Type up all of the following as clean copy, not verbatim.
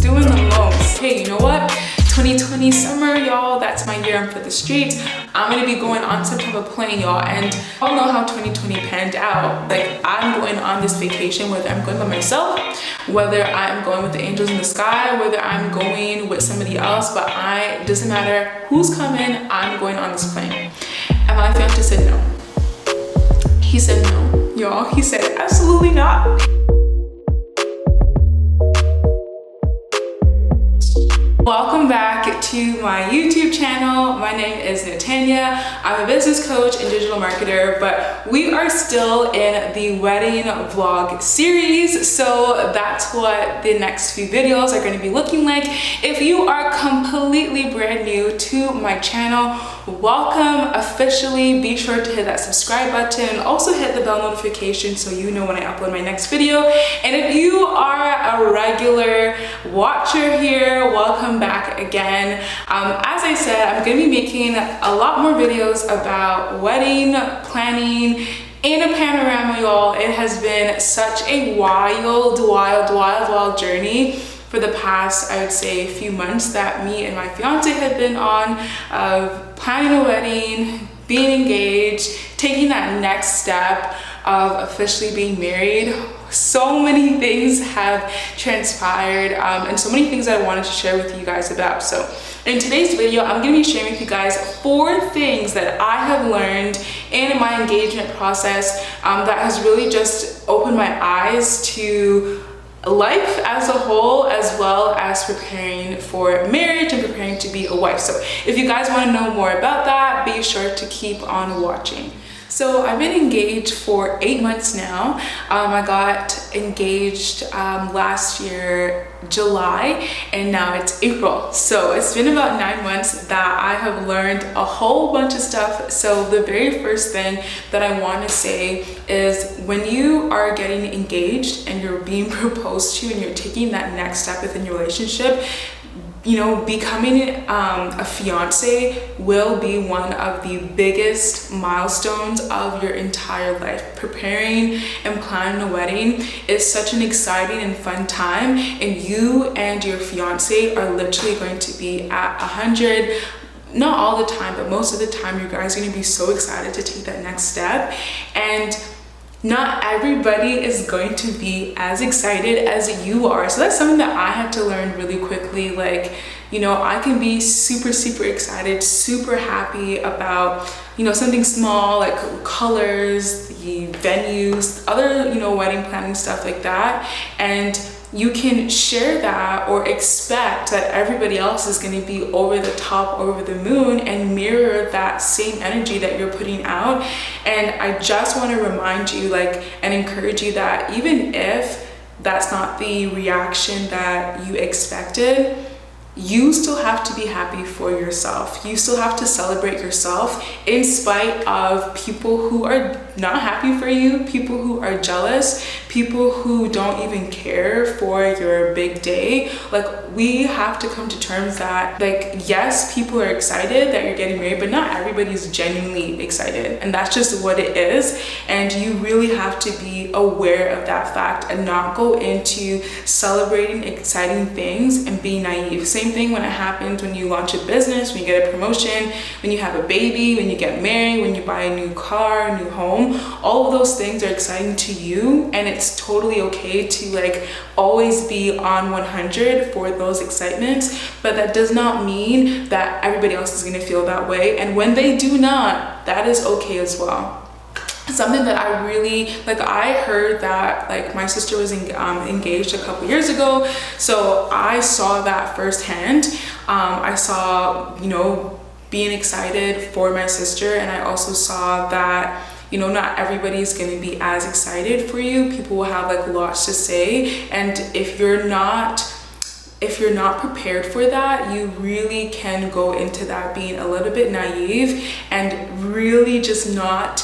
doing the most. Hey, you know what? 2020 summer, y'all, that's my year for the streets. I'm gonna be going on some type of plane, y'all, and I don't know how 2020 panned out. Like, I'm going on this vacation, whether I'm going by myself, whether I'm going with the angels in the sky, whether I'm going with somebody else, but it doesn't matter who's coming, I'm going on this plane. And my fiance said no. He said no, y'all. He said absolutely not. Welcome back to my YouTube channel. My name is Natanya. I'm a business coach and digital marketer, but we are still in the wedding vlog series. So that's what the next few videos are going to be looking like. If you are completely brand new to my channel, welcome officially. Be sure to hit that subscribe button. Also hit the bell notification so you know when I upload my next video. And if you are a regular watcher here, welcome back again. As I said, I'm going to be making a lot more videos about wedding planning and a panorama, y'all. It has been such a wild journey for the past, I would say, few months that me and my fiance have been on, of planning a wedding, being engaged, taking that next step of officially being married. So many things have transpired and so many things I wanted to share with you guys about. So in today's video, I'm going to be sharing with you guys 4 things that I have learned in my engagement process that has really just opened my eyes to life as a whole, as well as preparing for marriage and preparing to be a wife. So if you guys want to know more about that, be sure to keep on watching. So I've been engaged for 8 months now. I got engaged last year, July, and now it's April. So it's been about 9 months that I have learned a whole bunch of stuff. So the very first thing that I want to say is when you are getting engaged and you're being proposed to and you're taking that next step within your relationship, you know, becoming a fiance will be one of the biggest milestones of your entire life. Preparing and planning a wedding is such an exciting and fun time, and you and your fiance are literally going to be at 100. Not all the time, but most of the time, you guys are going to be so excited to take that next step. And not everybody is going to be as excited as you are. So that's something that I had to learn really quickly. Like, you know, I can be super excited, super happy about, you know, something small like colors, the venues, other, you know, wedding planning stuff like that. And you can share that or expect that everybody else is going to be over the top, over the moon, and mirror that same energy that you're putting out. And I just want to remind you, like, and encourage you that even if that's not the reaction that you expected, you still have to be happy for yourself. You still have to celebrate yourself in spite of people who are not happy for you, people who are jealous, people who don't even care for your big day. Like, we have to come to terms that, like, yes, people are excited that you're getting married, but not everybody's genuinely excited. And that's just what it is. And you really have to be aware of that fact and not go into celebrating exciting things and be naive. Same thing when it happens when you launch a business, when you get a promotion, when you have a baby, when you get married, when you buy a new car, a new home. All of those things are exciting to you, and it's totally okay to, like, always be on 100 for those excitements, but that does not mean that everybody else is going to feel that way. And when they do not, that is okay as well. Something that I really, like, I heard that, like, my sister was engaged a couple years ago, so I saw that firsthand. I saw, you know, being excited for my sister, and I also saw that, you know, not everybody's going to be as excited for you. People will have, like, lots to say, and if you're not prepared for that, you really can go into that being a little bit naive and really just not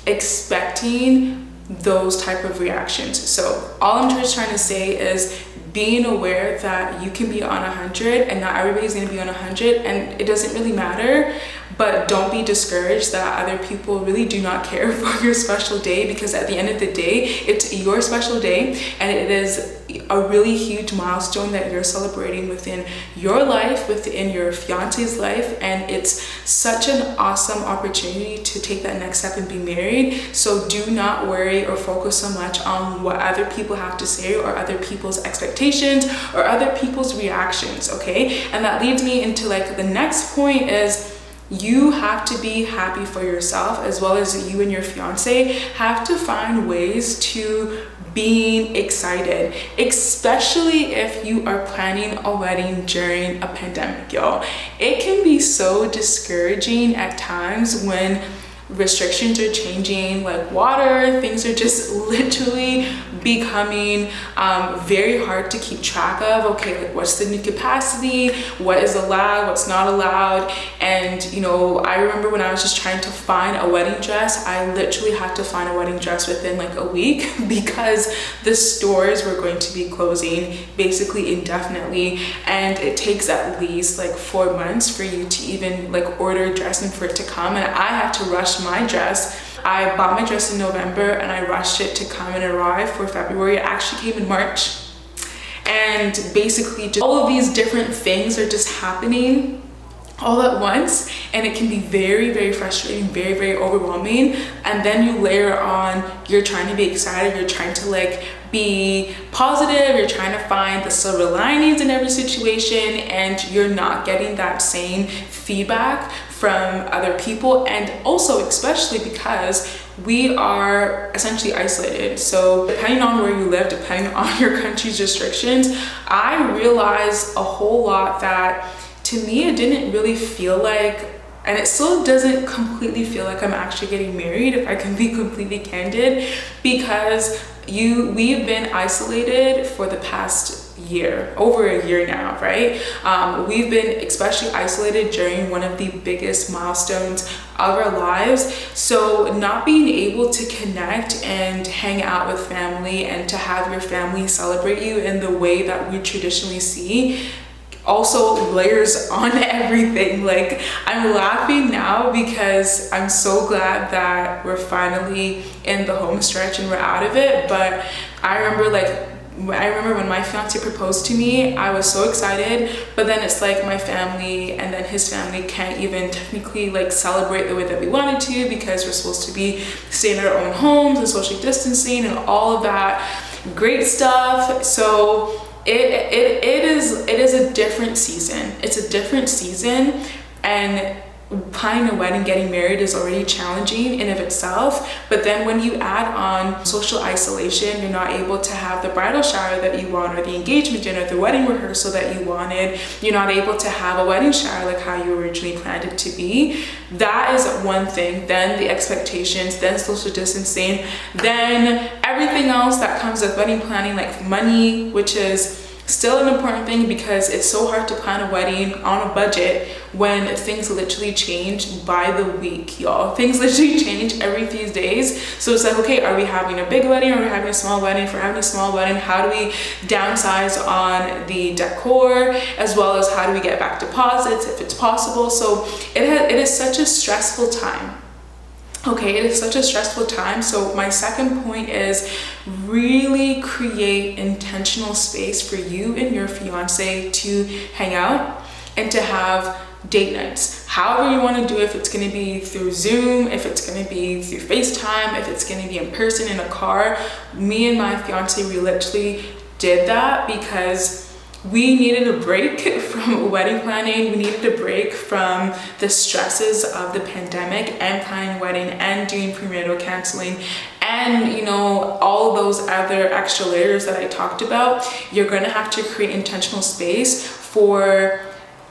expecting those type of reactions. So all I'm just trying to say is being aware that you can be on 100 and not everybody's going to be on 100, and it doesn't really matter. But don't be discouraged that other people really do not care for your special day, because at the end of the day, it's your special day, and it is a really huge milestone that you're celebrating within your life, within your fiance's life, and it's such an awesome opportunity to take that next step and be married. So do not worry or focus so much on what other people have to say or other people's expectations or other people's reactions, okay? And that leads me into like the next point is you have to be happy for yourself, as well as you and your fiance have to find ways to being excited, especially if you are planning a wedding during a pandemic, y'all. It can be so discouraging at times when restrictions are changing like water. Things are just literally becoming very hard to keep track of. Okay, like what's the new capacity, what is allowed, what's not allowed. And you know, I remember when I was just trying to find a wedding dress, I literally had to find a wedding dress within like a week because the stores were going to be closing basically indefinitely, and it takes at least like 4 months for you to even like order a dress and for it to come. And I had to rush my dress. I bought my dress in November and I rushed it to come and arrive for February. It actually came in March. And basically just all of these different things are just happening all at once, and it can be very, very frustrating, very, very overwhelming. And then you layer on, you're trying to be excited, you're trying to like be positive, you're trying to find the silver linings in every situation, and you're not getting that same feedback from other people. And also especially because we are essentially isolated, so depending on where you live, depending on your country's restrictions, I realized a whole lot that to me it didn't really feel like, and it still doesn't completely feel like I'm actually getting married, if I can be completely candid, because we've been isolated for the past year, over a year now, right? We've been especially isolated during one of the biggest milestones of our lives. So not being able to connect and hang out with family and to have your family celebrate you in the way that we traditionally see also layers on everything. Like, I'm laughing now because I'm so glad that we're finally in the home stretch and we're out of it. But I remember when my fiance proposed to me, I was so excited, but then it's like my family and then his family can't even technically like celebrate the way that we wanted to, because we're supposed to be staying in our own homes and social distancing and all of that great stuff. So it is a different season. It's a different season, and planning a wedding, getting married is already challenging in of itself. But then when you add on social isolation, you're not able to have the bridal shower that you want, or the engagement dinner, the wedding rehearsal that you wanted. You're not able to have a wedding shower like how you originally planned it to be. That is one thing. Then the expectations, then social distancing, then everything else that comes with wedding planning, like money, which is still an important thing, because it's so hard to plan a wedding on a budget when things literally change by the week, y'all. Things literally change every few days. So it's like, okay, are we having a big wedding? Are we having a small wedding? If we're having a small wedding, how do we downsize on the decor, as well as how do we get back deposits if it's possible? So it is such a stressful time. Okay, it is such a stressful time. So my second point is really create intentional space for you and your fiance to hang out and to have date nights. However you want to do it, if it's going to be through Zoom, if it's going to be through FaceTime, if it's going to be in person in a car. Me and my fiance, we literally did that because we needed a break from wedding planning. We needed a break from the stresses of the pandemic and planning a wedding and doing prenatal counseling and, you know, all of those other extra layers that I talked about. You're going to have to create intentional space for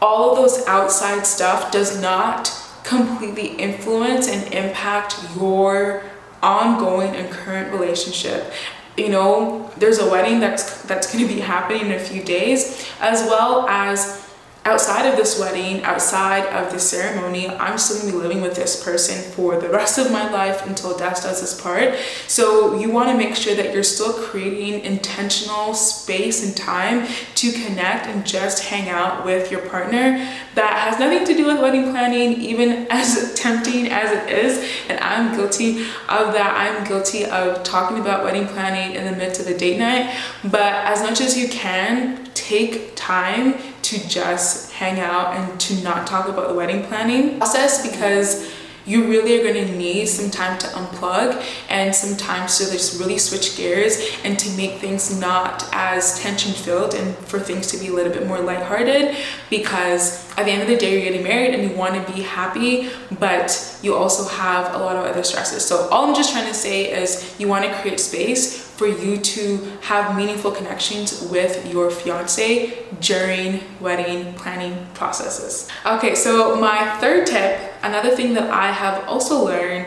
all of those outside stuff does not completely influence and impact your ongoing and current relationship. You know, there's a wedding that's going to be happening in a few days, as well as outside of this wedding, outside of the ceremony, I'm still gonna be living with this person for the rest of my life until death does us part. So you want to make sure that you're still creating intentional space and time to connect and just hang out with your partner. That has nothing to do with wedding planning, even as tempting as it is. And I'm guilty of that. I'm guilty of talking about wedding planning in the midst of a date night. But as much as you can, take time to just hang out and to not talk about the wedding planning process, because you really are going to need some time to unplug and some time to just really switch gears and to make things not as tension filled and for things to be a little bit more lighthearted, because at the end of the day, you're getting married and you want to be happy, but you also have a lot of other stresses. So all I'm just trying to say is you want to create space for you to have meaningful connections with your fiance during wedding planning processes. Okay, so my third tip, another thing that I have also learned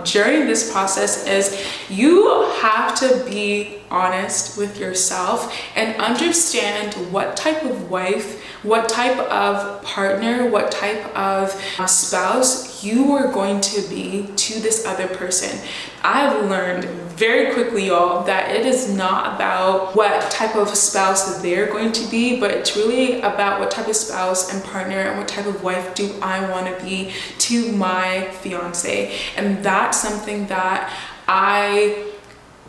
during this process, is you have to be honest with yourself and understand what type of wife, what type of partner, what type of spouse you are going to be to this other person. I've learned very quickly, y'all, that it is not about what type of spouse they're going to be, but it's really about what type of spouse and partner and what type of wife do I want to be to my fiance. And that's something that I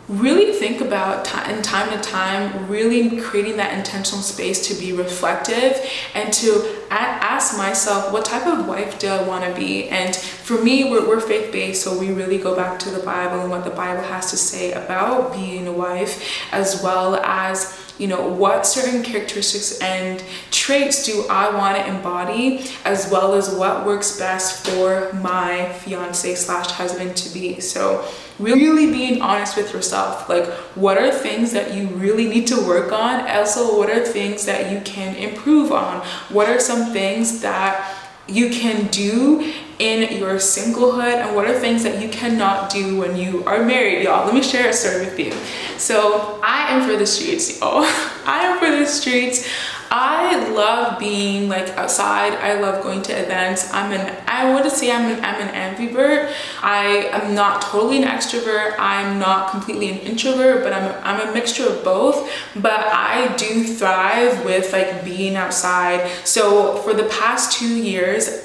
really think about time to time, really creating that intentional space to be reflective and to ask myself, what type of wife do I want to be? And for me, we're faith-based, so we really go back to the Bible and what the Bible has to say about being a wife, as well as, you know, what certain characteristics and traits do I want to embody, as well as what works best for my fiance slash husband to be. So really being honest with yourself, like what are things that you really need to work on? Also, what are things that you can improve on? What are some things that you can do in your singlehood, and what are things that you cannot do when you are married, y'all? Let me share a story with you. So I am for the streets, y'all. I am for the streets. I love being like outside. I love going to events. I wouldn't say I'm an ambivert. I am not totally an extrovert. I'm not completely an introvert, but I'm a mixture of both. But I do thrive with like being outside. So for the past 2 years,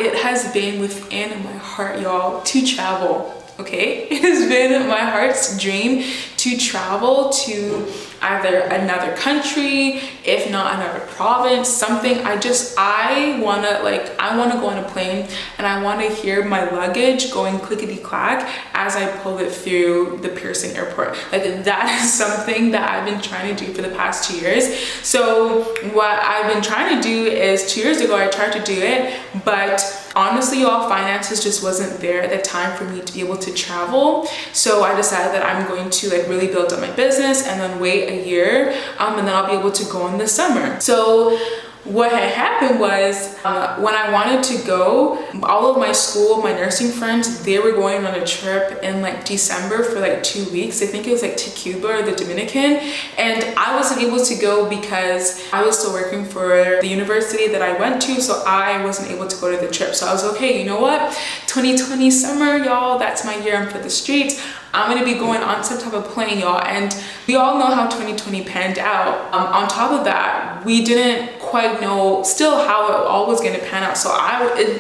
it has been within my heart, y'all, to travel. Okay, it has been my heart's dream to travel to either another country, if not another province, something. I wanna go on a plane and I want to hear my luggage going clickety clack as I pull it through the Pearson airport. Like, that is something that I've been trying to do for the past 2 years. So what I've been trying to do is, 2 years ago I tried to do it, but honestly, y'all, finances just wasn't there at the time for me to be able to travel. So I decided that I'm going to like really build up my business and then wait a year, and then I'll be able to go in the summer. So what had happened was, when I wanted to go, all of my school, my nursing friends, they were going on a trip in like December for like 2 weeks. I think it was like to Cuba or the Dominican. And I wasn't able to go because I was still working for the university that I went to. So I wasn't able to go to the trip. So I was okay, you know what? 2020 summer, y'all, that's my year. I'm for the streets. I'm gonna be going on some type of plane, y'all. And we all know how 2020 panned out. On top of that, we didn't quite know still how it all was gonna pan out. So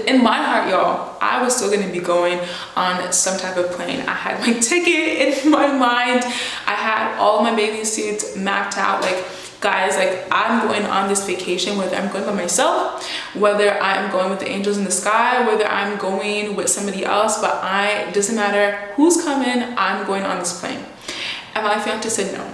in my heart, y'all, I was still gonna be going on some type of plane. I had my ticket in my mind. I had all my bathing suits mapped out. Like, guys, like, I'm going on this vacation, whether I'm going by myself, whether I'm going with the angels in the sky, whether I'm going with somebody else, but it doesn't matter who's coming, I'm going on this plane. And my fiance said no.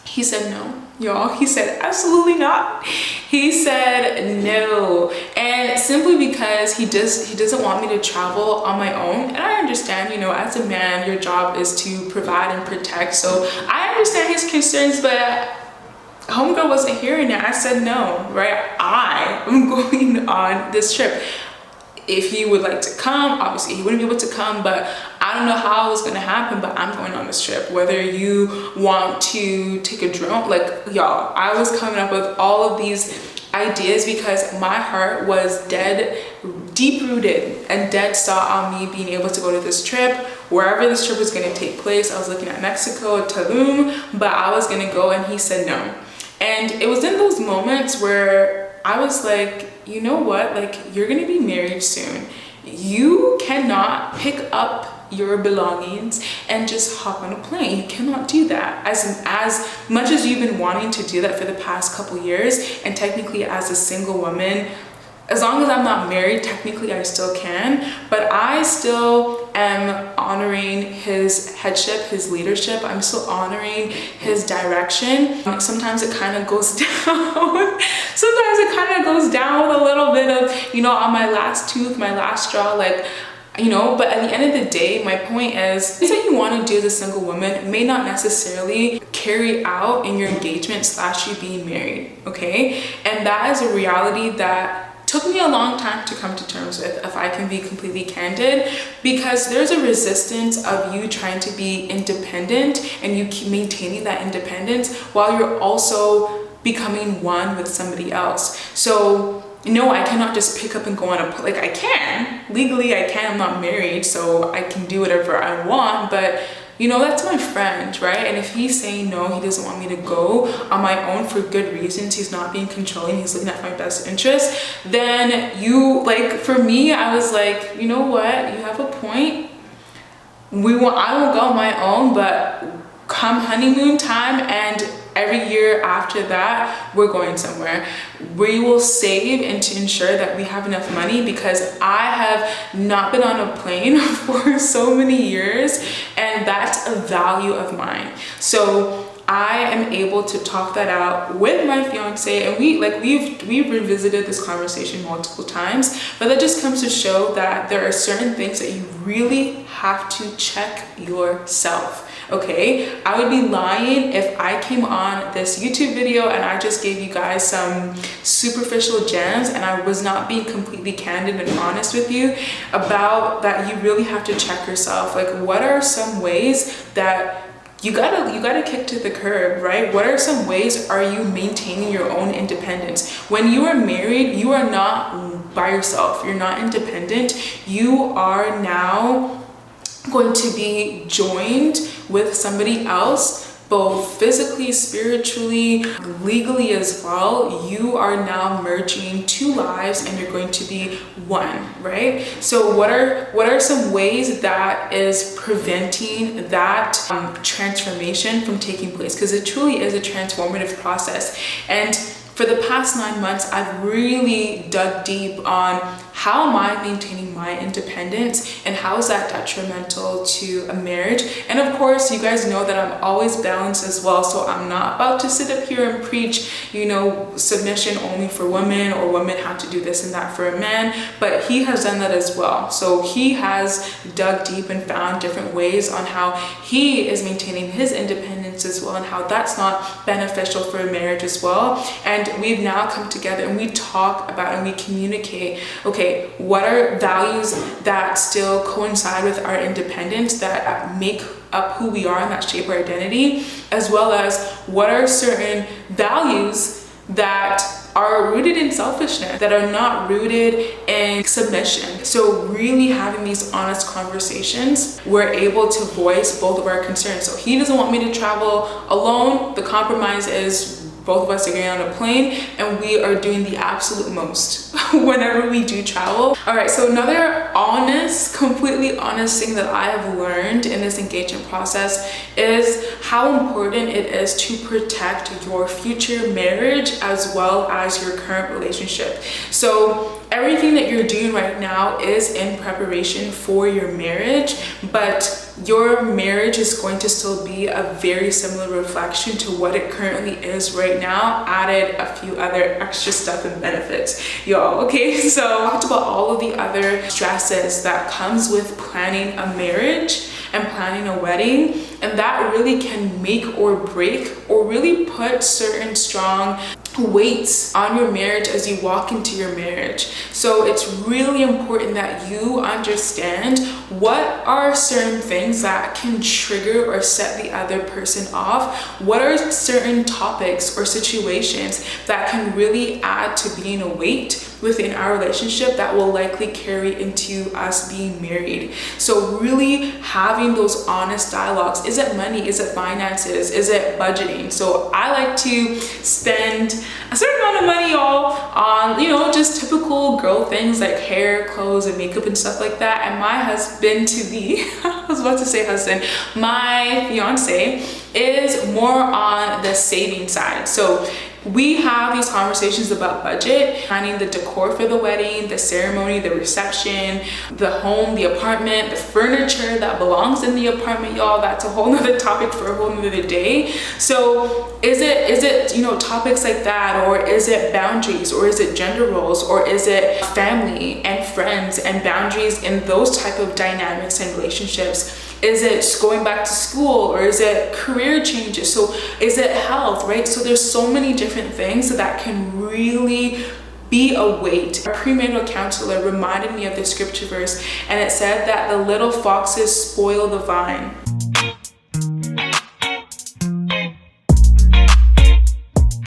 He said no, y'all. He said absolutely not. He said no, and simply because he doesn't want me to travel on my own. And I understand, you know, as a man, your job is to provide and protect. So I understand his concerns, but homegirl wasn't hearing it. I said no, right? I am going on this trip. If he would like to come, obviously he wouldn't be able to come, but I don't know how it's gonna happen, but I'm going on this trip. Whether you want to take a drone, like, y'all, I was coming up with all of these ideas because my heart was deep rooted and dead set on me being able to go to this trip, wherever this trip was going to take place. I was looking at Mexico, Tulum, but I was going to go, and he said no. And it was in those moments where I was like, you know what, like, you're going to be married soon. You cannot pick up your belongings and just hop on a plane. You cannot do that. As much as you've been wanting to do that for the past couple years, and technically as a single woman, as long as I'm not married, technically I still can, but I still am honoring his headship, his leadership. I'm still honoring his direction. Sometimes it kind of goes down. Sometimes it kind of goes down with a little bit of, you know, on my last tooth, my last straw, like, you know, but at the end of the day, my point is, things that you want to do as a single woman may not necessarily carry out in your engagement / you being married, okay? And that is a reality that took me a long time to come to terms with, if I can be completely candid, because there's a resistance of you trying to be independent and you keep maintaining that independence while you're also becoming one with somebody else. So no, I cannot just pick up and go on a, like, I can, legally I can, I'm not married, so I can do whatever I want, but you know, that's my friend, right? And if he's saying no, he doesn't want me to go on my own for good reasons, he's not being controlling, he's looking at my best interest, then you, like, for me, I was like, you know what, you have a point. I won't go on my own, but come honeymoon time and every year after that, we're going somewhere. We will save and to ensure that we have enough money, because I have not been on a plane for so many years, and that's a value of mine. So I am able to talk that out with my fiance, and we've revisited this conversation multiple times, but that just comes to show that there are certain things that you really have to check yourself. Okay, I would be lying if I came on this YouTube video and I just gave you guys some superficial gems and I was not being completely candid and honest with you about that. You really have to check yourself. Like, what are some ways that you gotta kick to the curb, right? What are some ways are you maintaining your own independence? When you are married, you are not by yourself. You're not independent. You are now going to be joined with somebody else, both physically, spiritually, legally as well. You are now merging two lives and you're going to be one, right? So what are some ways that is preventing that transformation from taking place? Because it truly is a transformative process. And for the past 9 months, I've really dug deep on how am I maintaining my independence and how is that detrimental to a marriage. And of course, you guys know that I'm always balanced as well. So I'm not about to sit up here and preach, you know, submission only for women or women have to do this and that for a man, but he has done that as well. So he has dug deep and found different ways on how he is maintaining his independence as well and how that's not beneficial for a marriage as well. And we've now come together and we talk about and we communicate, okay, what are values that still coincide with our independence, that make up who we are and that shape our identity, as well as what are certain values that are rooted in selfishness, that are not rooted in submission. So really having these honest conversations, we're able to voice both of our concerns. So he doesn't want me to travel alone. The compromise is both of us are getting on a plane and we are doing the absolute most whenever we do travel. All right, so another completely honest thing that I have learned in this engagement process is how important it is to protect your future marriage as well as your current relationship. So everything that you're doing right now is in preparation for your marriage, but your marriage is going to still be a very similar reflection to what it currently is right now, added a few other extra stuff and benefits, y'all. Okay, so I talked about all of the other stresses that comes with planning a marriage and planning a wedding, and that really can make or break or really put certain strong weights on your marriage as you walk into your marriage. So it's really important that you understand what are certain things that can trigger or set the other person off. What are certain topics or situations that can really add to being a weight within our relationship that will likely carry into us being married. So really having those honest dialogues. Is it money? Is it finances? Is it budgeting? So I like to spend a certain amount of money, y'all, on, you know, just typical girl things like hair, clothes, and makeup and stuff like that. And my husband to be, I was about to say husband, my fiance is more on the saving side. So we have these conversations about budget, planning the decor for the wedding, the ceremony, the reception, the home, the apartment, the furniture that belongs in the apartment, y'all. That's a whole nother topic for a whole nother day. So is it, you know, topics like that, or is it boundaries, or is it gender roles, or is it family and friends and boundaries in those type of dynamics and relationships? Is it going back to school, or is it career changes? So is it health, right? So there's so many different things that can really be a weight. A premarital counselor reminded me of this scripture verse, and it said that the little foxes spoil the vine.